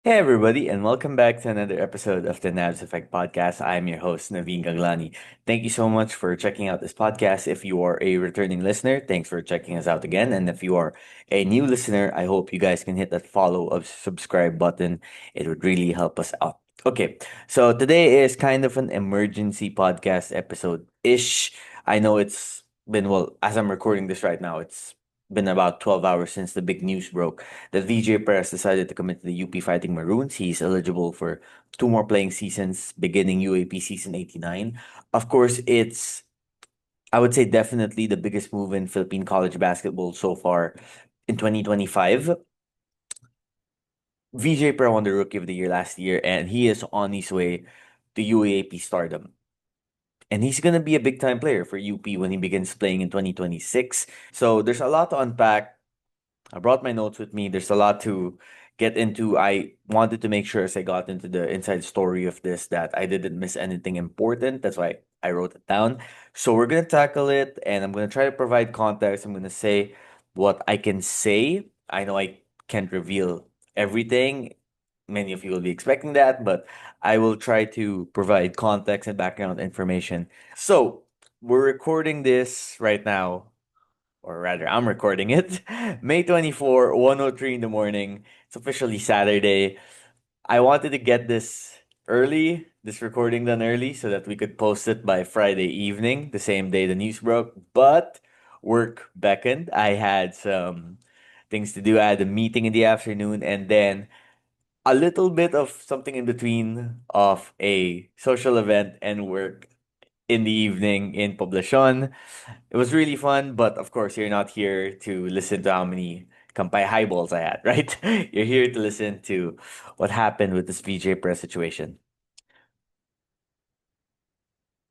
Hey everybody, and welcome back to another episode of the Navs Effect podcast. I'm your host, Naveen Gaglani. Thank you so much for checking out this podcast. If you are a returning listener, thanks for checking us out again. And if you are a new listener, I hope you guys can hit that follow or subscribe button. It would really help us out. Okay, so today is kind of an emergency podcast episode ish. I know it's been, well, as I'm recording this right now, it's been about 12 hours since the big news broke that Veejay Perez decided to commit to the UP Fighting Maroons. He's eligible for two more playing seasons beginning UAP season 89. Of course, it's, I would say, definitely the biggest move in Philippine college basketball so far in 2025. Veejay Pre won the Rookie of the Year last year, and he is on his way to UAAP stardom. And he's going to be a big time player for UP when he begins playing in 2026. So there's a lot to unpack. I brought my notes with me. There's a lot to get into. I wanted to make sure as I got into the inside story of this that I didn't miss anything important. That's why I wrote it down. So we're gonna tackle it, and I'm gonna try to provide context. I'm gonna say what I can say. I know I can't reveal everything. Many of you will be expecting that, but I will try to provide context and background information. So we're recording this right now, or rather, I'm recording it. May 24, 1:03 in the morning. It's officially Saturday. I wanted to get this recording done early, so that we could post it by Friday evening, the same day the news broke. But work beckoned. I had some things to do. I had a meeting in the afternoon, and then a little bit of something in between of a social event and work in the evening in Poblacion. It was really fun, but of course, you're not here to listen to how many Kampay highballs I had, right? You're here to listen to what happened with this VJ Press situation.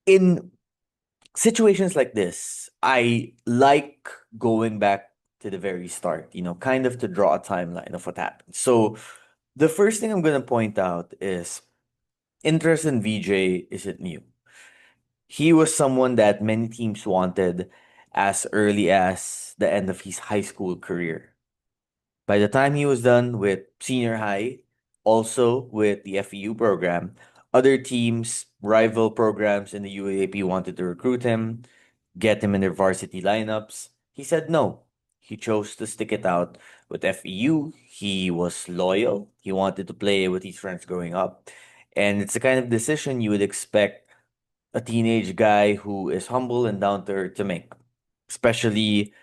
In situations like this, I like going back to the very start, kind of to draw a timeline of what happened. So, the first thing I'm going to point out is interest in VJ isn't new. He was someone that many teams wanted as early as the end of his high school career. By the time he was done with senior high, also with the FEU program, other teams, rival programs in the UAAP wanted to recruit him, get him in their varsity lineups. He said no. He chose to stick it out with FEU. He was loyal. He wanted to play with his friends growing up. And it's the kind of decision you would expect a teenage guy who is humble and down to earth to make, especially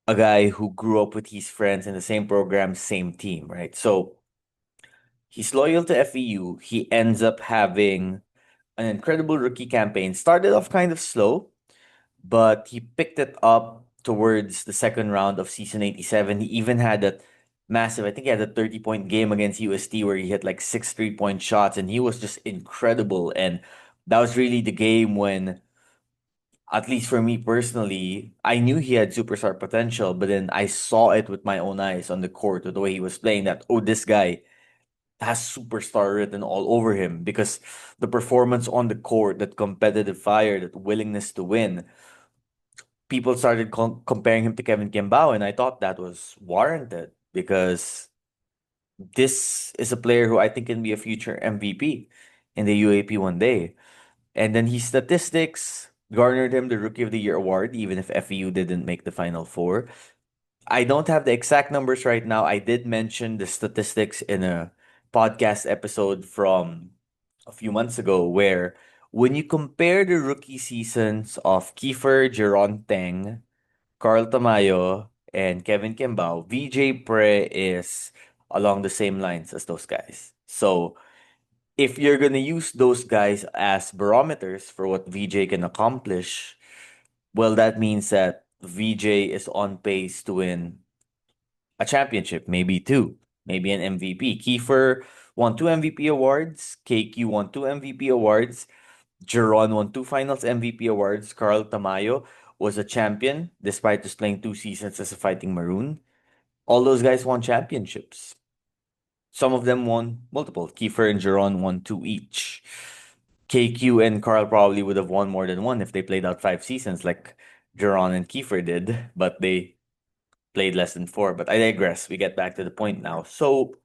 a guy who grew up with his friends in the same program, same team, right? So he's loyal to FEU. He ends up having an incredible rookie campaign. Started off kind of slow, but he picked it up towards the second round of season 87. He even had that massive, I think he had a 30-point game against UST where he hit like 6 3-point shots, and he was just incredible. And that was really the game when, at least for me personally, I knew he had superstar potential, but then I saw it with my own eyes on the court with the way he was playing that, oh, this guy has superstar written all over him because the performance on the court, that competitive fire, that willingness to win, people started comparing him to Kevin Kimbao, and I thought that was warranted because this is a player who I think can be a future MVP in the UAP one day. And then his statistics garnered him the Rookie of the Year award, even if FEU didn't make the Final Four. I don't have the exact numbers right now. I did mention the statistics in a podcast episode from a few months ago, where when you compare the rookie seasons of Kiefer Geronteng, Carl Tamayo, and Kevin Kimbao, VJ Pre is along the same lines as those guys. So if you're gonna use those guys as barometers for what VJ can accomplish, well, that means that VJ is on pace to win a championship, maybe two, maybe an MVP. Kiefer won two MVP awards. KQ won two MVP awards. Jeron won two finals MVP awards. Carl Tamayo was a champion despite just playing two seasons as a Fighting Maroon. All those guys won championships. Some of them won multiple. Kiefer and Jeron won two each. KQ and Carl probably would have won more than one if they played out 5 seasons like Jeron and Kiefer did, but they played less than four. But I digress. We get back to the point now. So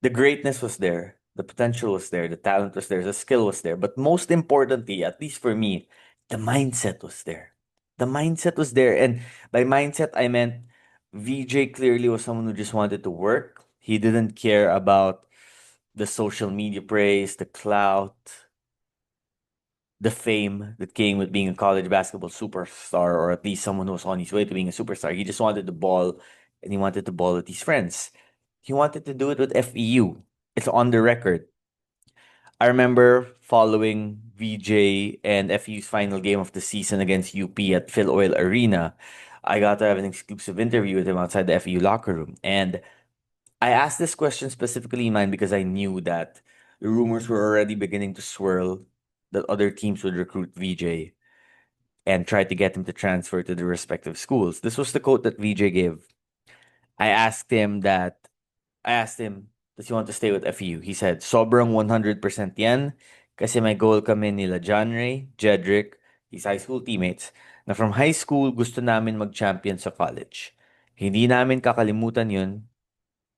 The greatness was there, the potential was there, the talent was there, the skill was there. But most importantly, at least for me, the mindset was there. The mindset was there. And by mindset, I meant VJ clearly was someone who just wanted to work. He didn't care about the social media praise, the clout, the fame that came with being a college basketball superstar, or at least someone who was on his way to being a superstar. He just wanted the ball, and he wanted the ball with his friends. He wanted to do it with FEU. It's on the record. I remember following VJ and FEU's final game of the season against UP at Phil Oil Arena. I got to have an exclusive interview with him outside the FEU locker room. And I asked this question specifically in mind because I knew that the rumors were already beginning to swirl that other teams would recruit VJ and try to get him to transfer to the respective schools. This was the quote that VJ gave. I asked him that I asked him, does he want to stay with FEU? He said, sobrang 100% yan kasi may goal kami nila John Ray, Jedrick, his high school teammates, na from high school gusto namin mag-champion sa college. Hindi namin kakalimutan yun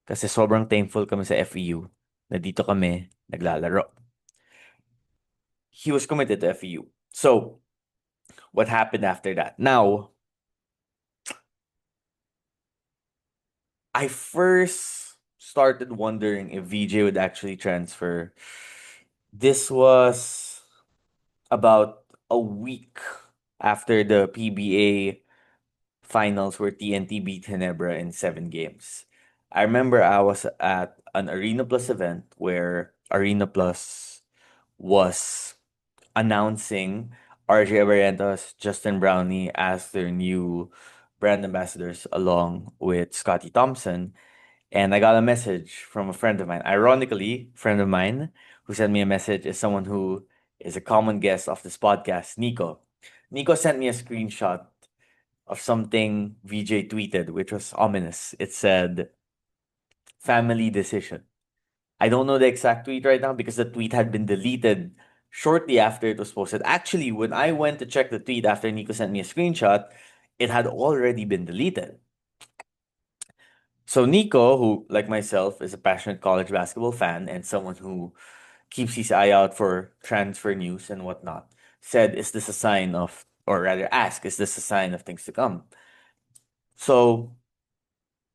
kasi sobrang thankful kami sa FEU na dito kami naglalaro. He was committed to FEU. So, what happened after that? Now, I first started wondering if VJ would actually transfer. This was about a week after the PBA finals where TNT beat Ginebra in 7 games. I remember I was at an Arena Plus event where Arena Plus was announcing RJ Abarrientos, Justin Brownlee as their new brand ambassadors along with Scotty Thompson. And I got a message from a friend of mine. Ironically, a friend of mine who sent me a message is someone who is a common guest of this podcast, Nico. Nico sent me a screenshot of something VJ tweeted, which was ominous. It said, family decision. I don't know the exact tweet right now because the tweet had been deleted shortly after it was posted. Actually, when I went to check the tweet after Nico sent me a screenshot, it had already been deleted. So Nico, who like myself is a passionate college basketball fan and someone who keeps his eye out for transfer news and whatnot, said, "Is this a sign of, or rather, ask, is this a sign of things to come?" So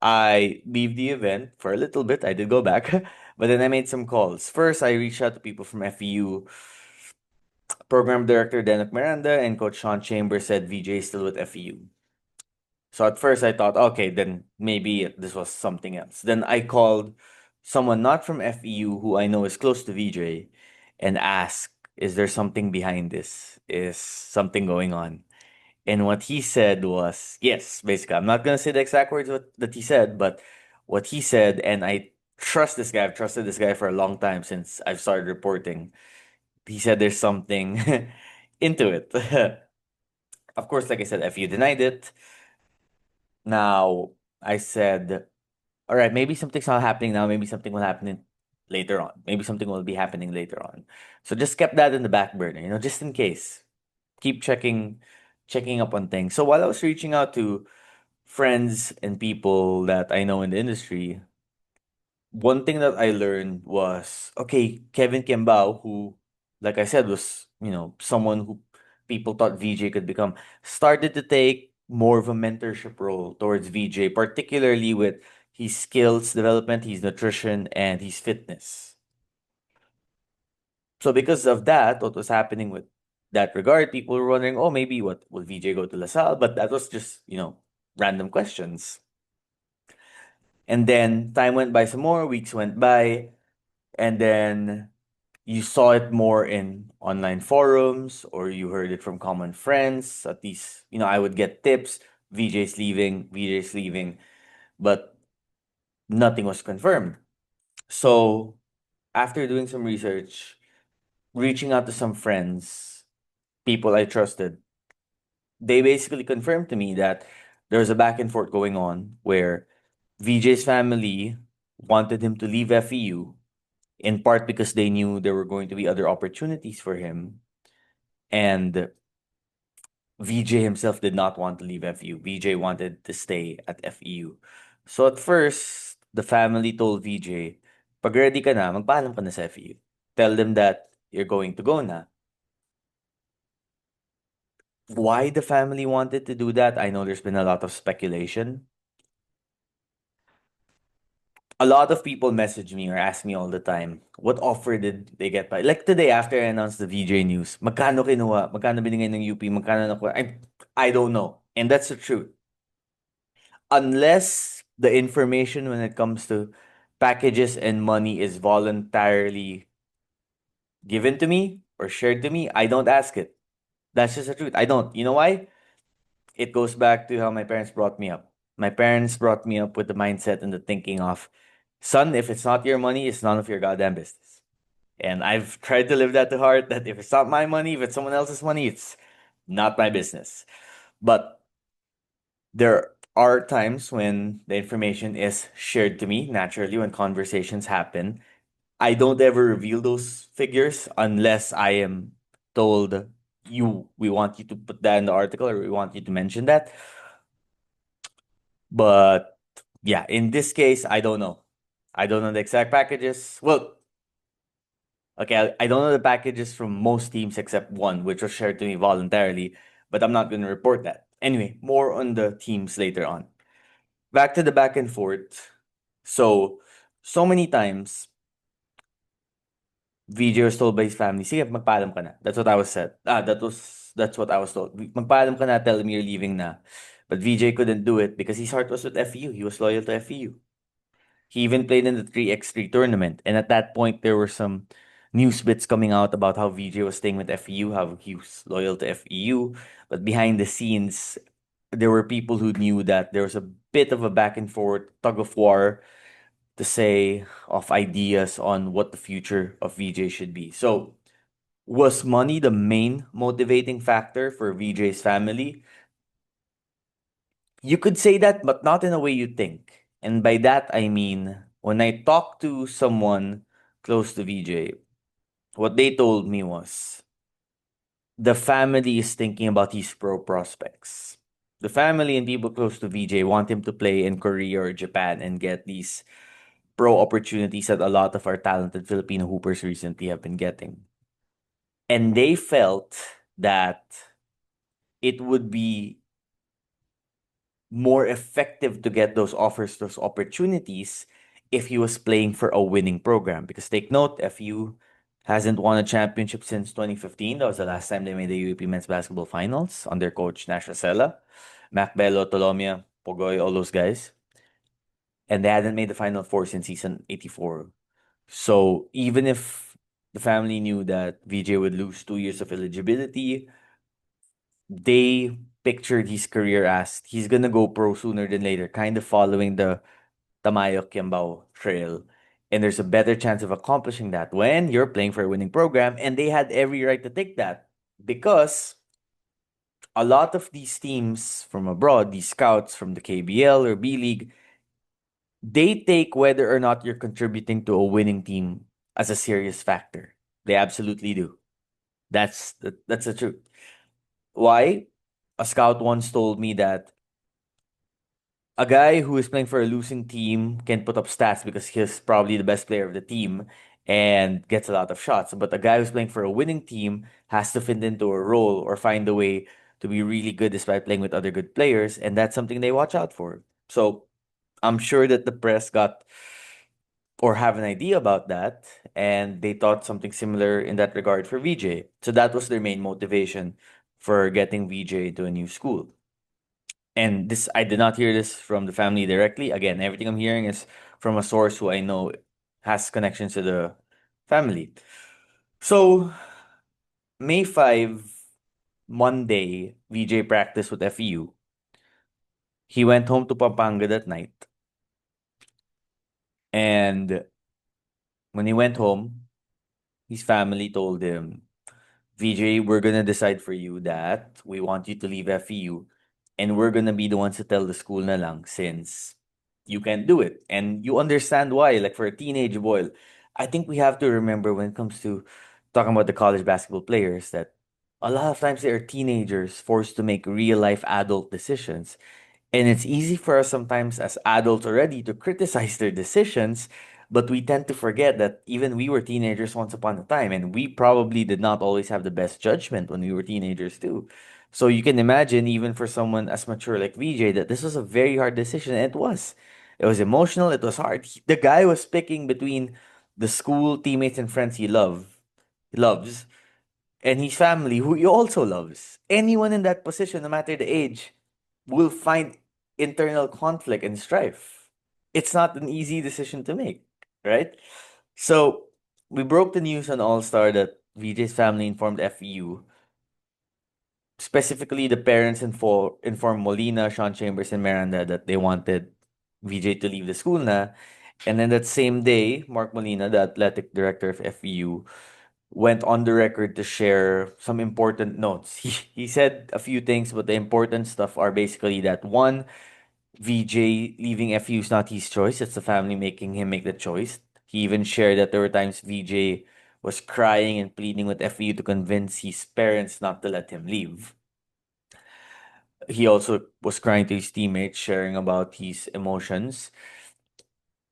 I leave the event for a little bit. I did go back, but then I made some calls. First, I reached out to people from FEU. Program Director Denok Miranda and Coach Sean Chambers said VJ is still with FEU. So at first I thought, okay, then maybe this was something else. Then I called someone not from FEU who I know is close to VJ and asked, is there something behind this? Is something going on? And what he said was, yes, basically. I'm not gonna say the exact words that he said, but what he said, and I trust this guy, I've trusted this guy for a long time since I've started reporting. He said there's something into it. Of course, like I said, FEU denied it. Now, I said, all right, maybe something's not happening now. Maybe something will happen later on. Maybe something will be happening later on. So just kept that in the back burner, just in case. Keep checking up on things. So while I was reaching out to friends and people that I know in the industry, one thing that I learned was, okay, Kevin Kimbao, who, like I said, was, someone who people thought VJ could become, started to take more of a mentorship role towards VJ, particularly with his skills development, his nutrition, and his fitness. So because of that, what was happening with that regard, people were wondering, oh, maybe what will VJ go to LaSalle? But that was just, random questions. And then time went by some more, weeks went by, and then you saw it more in online forums or you heard it from common friends. At least, I would get tips. VJ's leaving, but nothing was confirmed. So after doing some research, reaching out to some friends, people I trusted, they basically confirmed to me that there's a back and forth going on where VJ's family wanted him to leave FEU in part because they knew there were going to be other opportunities for him. And VJ himself did not want to leave FEU. VJ wanted to stay at FEU. So at first, the family told VJ, Pag ready ka na, magpaalam ka na sa FEU. Tell them that you're going to go na. Why the family wanted to do that, I know there's been a lot of speculation. A lot of people message me or ask me all the time, what offer did they get by? Like today, after I announced the VJ news, magkano kinuha? Magkano binigay ng UP? Magkano nakuha? I don't know. And that's the truth. Unless the information when it comes to packages and money is voluntarily given to me or shared to me, I don't ask it. That's just the truth. I don't. You know why? It goes back to how my parents brought me up. My parents brought me up with the mindset and the thinking of, son, if it's not your money, it's none of your goddamn business. And I've tried to live that to heart that if it's not my money, if it's someone else's money, it's not my business. But there are times when the information is shared to me naturally when conversations happen. I don't ever reveal those figures unless I am told we want you to put that in the article or we want you to mention that. But yeah, in this case, I don't know. I don't know the exact packages. Well, okay, I don't know the packages from most teams except one, which was shared to me voluntarily, but I'm not going to report that. Anyway, more on the teams later on. Back to the back and forth. So many times, VJ was told by his family, sige, magpaalam ka na. That's what I was said. That's what I was told. Magpaalam ka na, tell him you're leaving na. But VJ couldn't do it because his heart was with FEU. He was loyal to FEU. He even played in the 3x3 tournament. And at that point, there were some news bits coming out about how VJ was staying with FEU, how he was loyal to FEU. But behind the scenes, there were people who knew that there was a bit of a back and forth tug of war to say of ideas on what the future of VJ should be. So, was money the main motivating factor for VJ's family? You could say that, but not in a way you think. And by that, I mean, when I talked to someone close to VJ, what they told me was the family is thinking about his pro prospects. The family and people close to VJ want him to play in Korea or Japan and get these pro opportunities that a lot of our talented Filipino hoopers recently have been getting. And they felt that it would be more effective to get those offers, those opportunities, if he was playing for a winning program. Because take note, FU hasn't won a championship since 2015. That was the last time they made the UAP men's basketball finals under coach Nash Rosella, Mac Bello, Tolomia, Pogoy, all those guys. And they hadn't made the Final Four since season 84. So even if the family knew that VJ would lose 2 years of eligibility, they pictured his career as he's gonna go pro sooner than later, kind of following the Tamayo Kiambao trail. And there's a better chance of accomplishing that when you're playing for a winning program. And they had every right to take that because a lot of these teams from abroad, these scouts from the KBL or B League, they take whether or not you're contributing to a winning team as a serious factor. They absolutely do. That's the truth. Why? A scout once told me that a guy who is playing for a losing team can put up stats because he's probably the best player of the team and gets a lot of shots. But a guy who's playing for a winning team has to fit into a role or find a way to be really good despite playing with other good players. And that's something they watch out for. So I'm sure that the press got or have an idea about that and they thought something similar in that regard for VJ. So that was their main motivation for getting VJ to a new school. And this, I did not hear this from the family directly. Again, everything I'm hearing is from a source who I know has connections to the family. So, May 5, Monday, VJ practiced with FEU. He went home to Pampanga that night. And when he went home, his family told him, VJ, we're gonna decide for you that we want you to leave FEU and we're gonna be the ones to tell the school na lang since you can't do it. And you understand why, like for a teenage boy, I think we have to remember when it comes to talking about the college basketball players that a lot of times they are teenagers forced to make real life adult decisions. And it's easy for us sometimes as adults already to criticize their decisions, But we tend to forget that even we were teenagers once upon a time, and we probably did not always have the best judgment when we were teenagers too. So you can imagine, even for someone as mature like VJ, that this was a very hard decision, and it was. It was emotional, it was hard. The guy was picking between the school teammates and friends he loves, and his family, who he also loves. Anyone in that position, no matter the age, will find internal conflict and strife. It's not an easy decision to make, right? So we broke the news on All Star that VJ's family informed FEU. Specifically, the parents informed Molina, Sean Chambers, and Miranda that they wanted VJ to leave the school na. And then that same day, Mark Molina, the athletic director of FEU, went on the record to share some important notes. He said a few things, but the important stuff are basically that one, VJ leaving FU is not his choice, it's the family making him make the choice. He even shared that there were times VJ was crying and pleading with FU to convince his parents not to let him leave. He also was crying to his teammates, sharing about his emotions.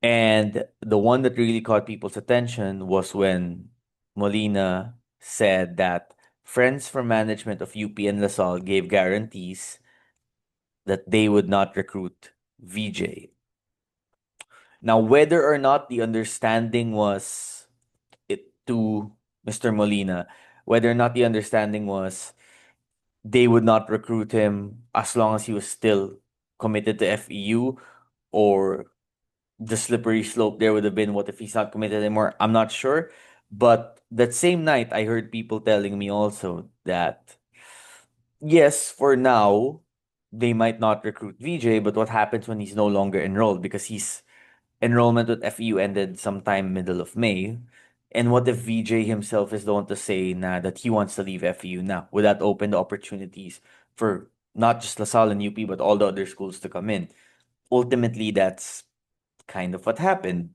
And the one that really caught people's attention was when Molina said that friends from management of UP and LaSalle gave guarantees that they would not recruit VJ. Now, whether or not the understanding was it to Mr. Molina, whether or not the understanding was they would not recruit him as long as he was still committed to FEU, or the slippery slope there would have been what if he's not committed anymore? I'm not sure. But that same night, I heard people telling me also that yes, for now, they might not recruit VJ, but what happens when he's no longer enrolled? Because his enrollment with FEU ended sometime middle of May. And what if VJ himself is the one to say na that he wants to leave FEU now? Would that open the opportunities for not just LaSalle and UP, but all the other schools to come in? Ultimately, that's kind of what happened.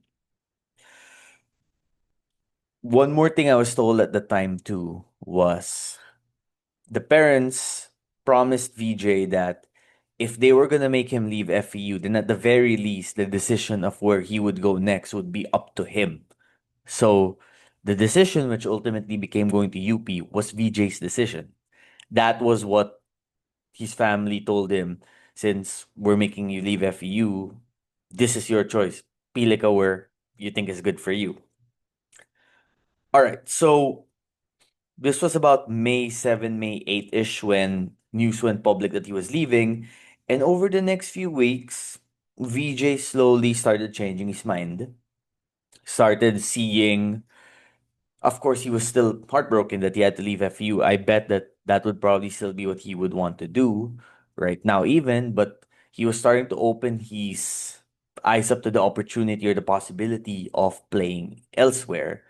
One more thing I was told at the time too was the parents promised VJ that if they were gonna make him leave FEU, then at the very least, the decision of where he would go next would be up to him. So the decision, which ultimately became going to UP, was VJ's decision. That was what his family told him. Since we're making you leave FEU, this is your choice. Pili ka where you think is good for you. All right, so this was about May 7, May 8-ish when news went public that he was leaving. And over the next few weeks, VJ slowly started changing his mind. Started seeing, of course, he was still heartbroken that he had to leave FU. I bet that that would probably still be what he would want to do right now, even. But he was starting to open his eyes up to the opportunity or the possibility of playing elsewhere.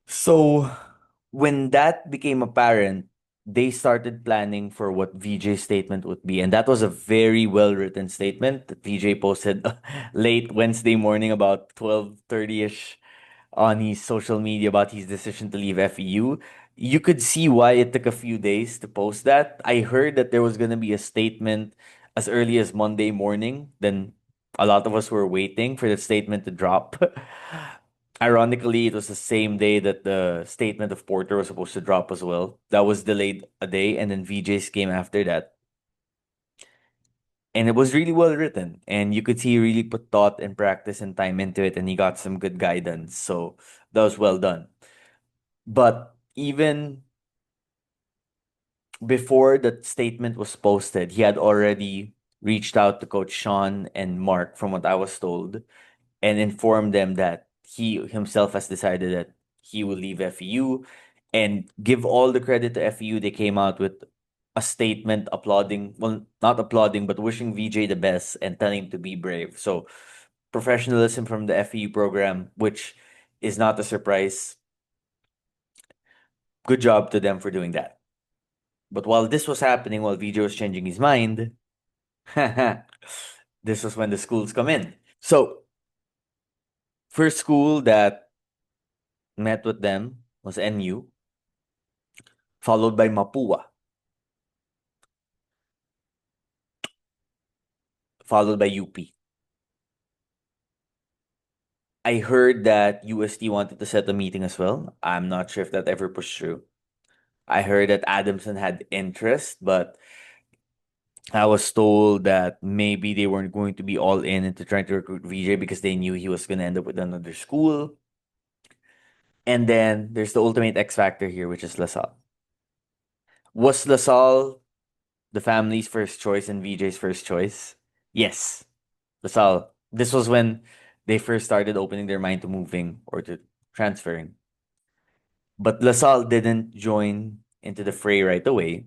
So when that became apparent, they started planning for what VJ's statement would be. And that was a very well written statement that VJ posted late Wednesday morning about 12:30ish on his social media about his decision to leave FEU. You could see why it took a few days to post that. I heard that there was going to be a statement as early as Monday morning. Then a lot of us were waiting for the statement to drop. Ironically, it was the same day that the statement of Porter was supposed to drop as well. That was delayed a day, and then VJ's came after that. And it was really well written. And you could see he really put thought and practice and time into it, and he got some good guidance. So that was well done. But even before that statement was posted, he had already reached out to Coach Sean and Mark, from what I was told, and informed them that he himself has decided that he will leave FEU. And give all the credit to FEU, they came out with a statement applauding, well, not applauding, but wishing VJ the best and telling him to be brave. So professionalism from the FEU program, which is not a surprise. Good job to them for doing that. But while this was happening, while VJ was changing his mind, this was when the schools come in. So, first school that met with them was NU, followed by Mapua, followed by UP. I heard that UST wanted to set a meeting as well. I'm not sure if that ever pushed through. I heard that Adamson had interest, but I was told that maybe they weren't going to be all in into trying to recruit VJ because they knew he was going to end up with another school. And then there's the ultimate X factor here, which is LaSalle. Was LaSalle the family's first choice and VJ's first choice? Yes, LaSalle. This was when they first started opening their mind to moving or to transferring. But LaSalle didn't join into the fray right away,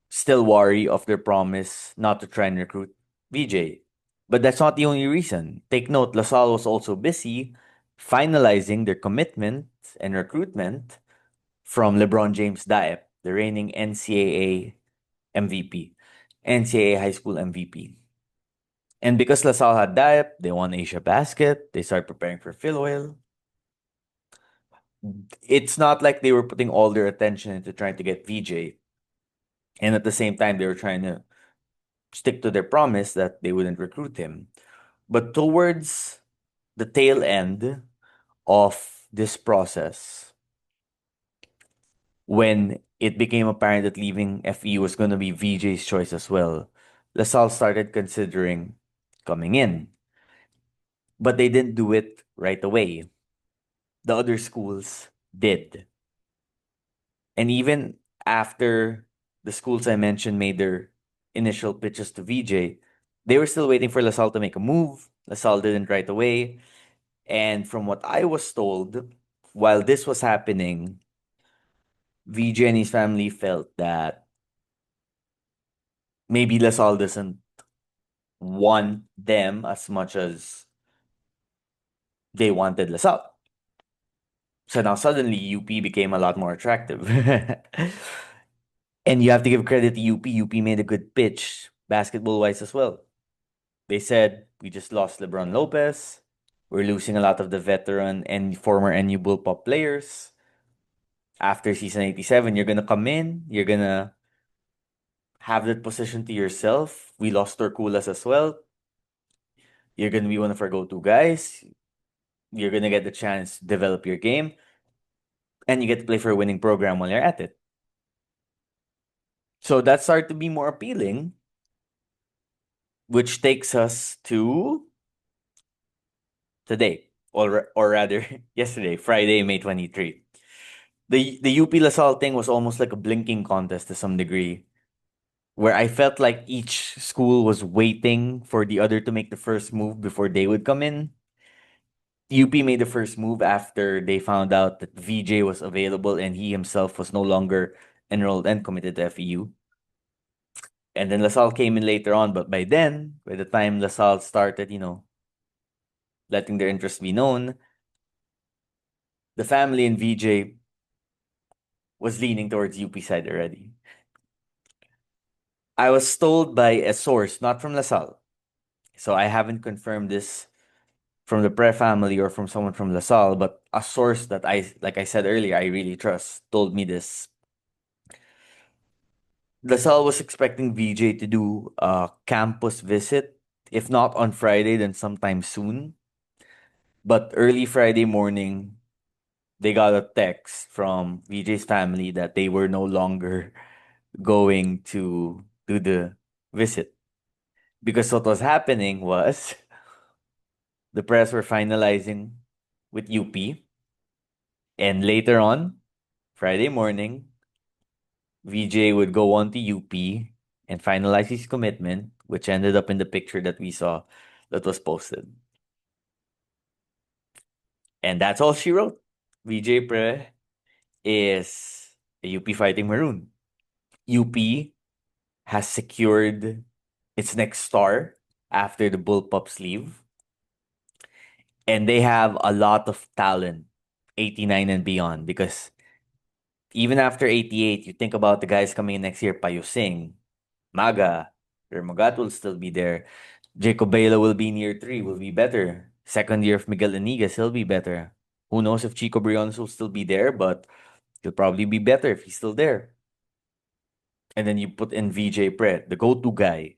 still wary of their promise not to try and recruit VJ. But that's not the only reason. Take note, LaSalle was also busy finalizing their commitment and recruitment from LeBron James Diep, the reigning NCAA MVP, NCAA high school MVP. And because LaSalle had Diep, they won Asia Basket, they started preparing for Phil. It's not like they were putting all their attention into trying to get VJ. And at the same time, they were trying to stick to their promise that they wouldn't recruit him. But towards the tail end of this process, when it became apparent that leaving FEU was going to be VJ's choice as well, LaSalle started considering coming in. But they didn't do it right away. The other schools did. And even after the schools I mentioned made their initial pitches to VJ, they were still waiting for LaSalle to make a move. LaSalle didn't right away. And from what I was told, while this was happening, VJ and his family felt that maybe LaSalle doesn't want them as much as they wanted LaSalle. So now suddenly UP became a lot more attractive. And you have to give credit to UP. UP made a good pitch, basketball wise as well. They said, we just lost LeBron Lopez. We're losing a lot of the veteran and former NU Bullpup players. After season 87, you're going to come in. You're going to have that position to yourself. We lost Torculas as well. You're going to be one of our go-to guys. You're going to get the chance to develop your game. And you get to play for a winning program while you're at it. So that started to be more appealing, which takes us to today, or rather yesterday, Friday, May 23. The UP LaSalle thing was almost like a blinking contest to some degree, where I felt like each school was waiting for the other to make the first move before they would come in. UP made the first move after they found out that VJ was available and he himself was no longer enrolled and committed to FEU. And then LaSalle came in later on, but by then, by the time LaSalle started, letting their interest be known, the family and VJ was leaning towards UP side already. I was told by a source, not from LaSalle, so I haven't confirmed this from the Pre family or from someone from LaSalle, but a source that like I said earlier, I really trust, told me this. LaSalle was expecting VJ to do a campus visit, if not on Friday, then sometime soon. But early Friday morning, they got a text from VJ's family that they were no longer going to do the visit. Because what was happening was the press were finalizing with UP. And later on, Friday morning, VJ would go on to UP and finalize his commitment, which ended up in the picture that we saw that was posted. And that's all she wrote. Veejay Pre is a UP Fighting Maroon. UP has secured its next star after the Bullpups leave. And they have a lot of talent, 89 and beyond, because even after 88, you think about the guys coming in next year, Payusing, Maga, Remogat will still be there. Jacob Baila will be in year 3, will be better. Second year of Miguel Inigas, he'll be better. Who knows if Chico Briones will still be there, but he'll probably be better if he's still there. And then you put in Veejay Pre, the go-to guy.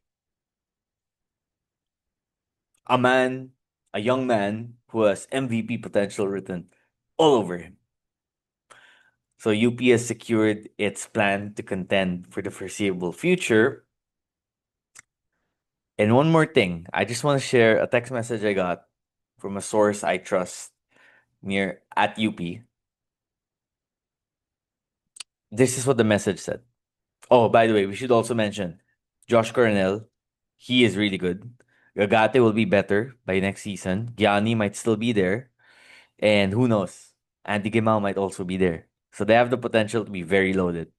A man, a young man who has MVP potential written all over him. So UP has secured its plan to contend for the foreseeable future. And one more thing, I just want to share a text message I got from a source I trust near at UP. This is what the message said. Oh, by the way, we should also mention Josh Coronel. He is really good. Gagate will be better by next season. Gianni might still be there. And who knows? Andy Gimao might also be there. So they have the potential to be very loaded.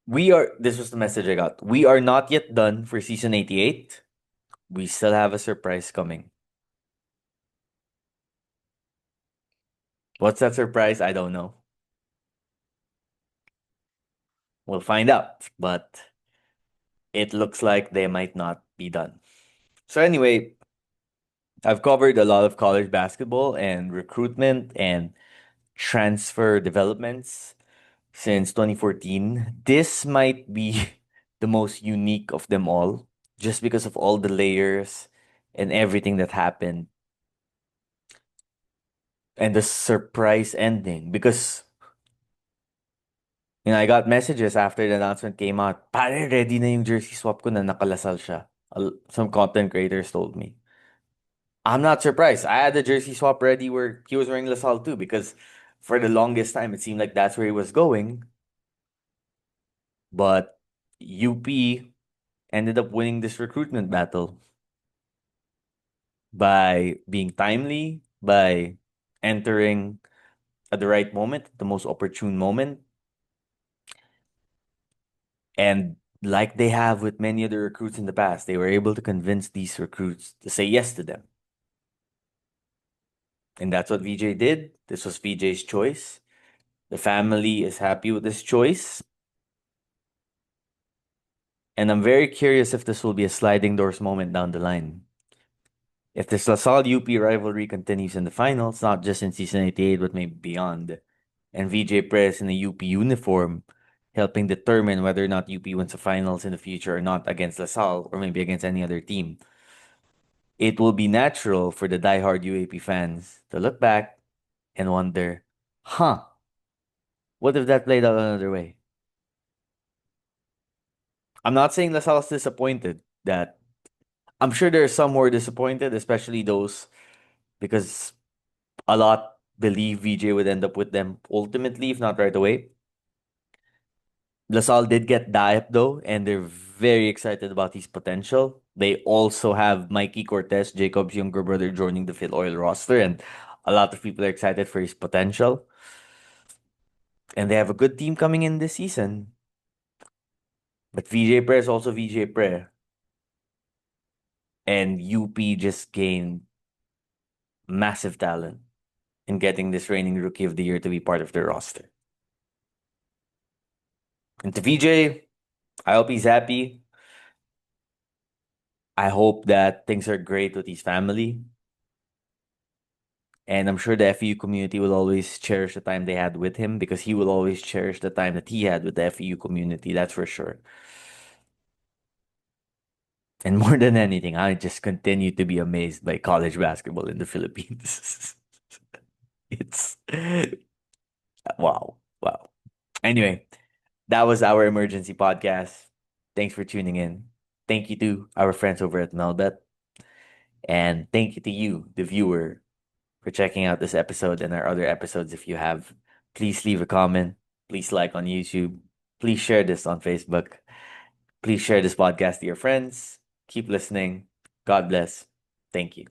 This was the message I got. We are not yet done for season 88. We still have a surprise coming. What's that surprise? I don't know. We'll find out. But it looks like they might not be done. So, anyway, I've covered a lot of college basketball and recruitment and transfer developments since 2014. This might be the most unique of them all, just because of all the layers and everything that happened and the surprise ending. Because, I got messages after the announcement came out, pare, ready na yung jersey swap ko na nakalasal siya. Some content creators told me. I'm not surprised. I had the jersey swap ready where he was wearing LaSalle too, because for the longest time it seemed like that's where he was going. But UP ended up winning this recruitment battle by being timely, by entering at the right moment, the most opportune moment. And like they have with many other recruits in the past, they were able to convince these recruits to say yes to them. And that's what Veejay did. This was Veejay's choice. The family is happy with this choice. And I'm very curious if this will be a sliding doors moment down the line. If this LaSalle UP rivalry continues in the finals, not just in season 88, but maybe beyond, and Veejay Pre in a UP uniform, helping determine whether or not UP wins the finals in the future or not against LaSalle or maybe against any other team, it will be natural for the diehard UAP fans to look back and wonder, huh, what if that played out another way? I'm not saying LaSalle's disappointed. That I'm sure there are some who are disappointed, especially those because a lot believe VJ would end up with them ultimately, if not right away. LaSalle did get Diep though, and they're very excited about his potential. They also have Mikey Cortez, Jacob's younger brother, joining the Phil Oil roster, and a lot of people are excited for his potential. And they have a good team coming in this season. But VJ Pre is also VJ Pre. And UP just gained massive talent in getting this reigning rookie of the year to be part of their roster. And to VJ, I hope he's happy. I hope that things are great with his family. And I'm sure the FEU community will always cherish the time they had with him because he will always cherish the time that he had with the FEU community, that's for sure. And more than anything, I just continue to be amazed by college basketball in the Philippines. It's wow. Wow. Anyway, that was our emergency podcast. Thanks for tuning in. Thank you to our friends over at Melbet. And thank you to you, the viewer, for checking out this episode and our other episodes. If you have, please leave a comment. Please like on YouTube. Please share this on Facebook. Please share this podcast to your friends. Keep listening. God bless. Thank you.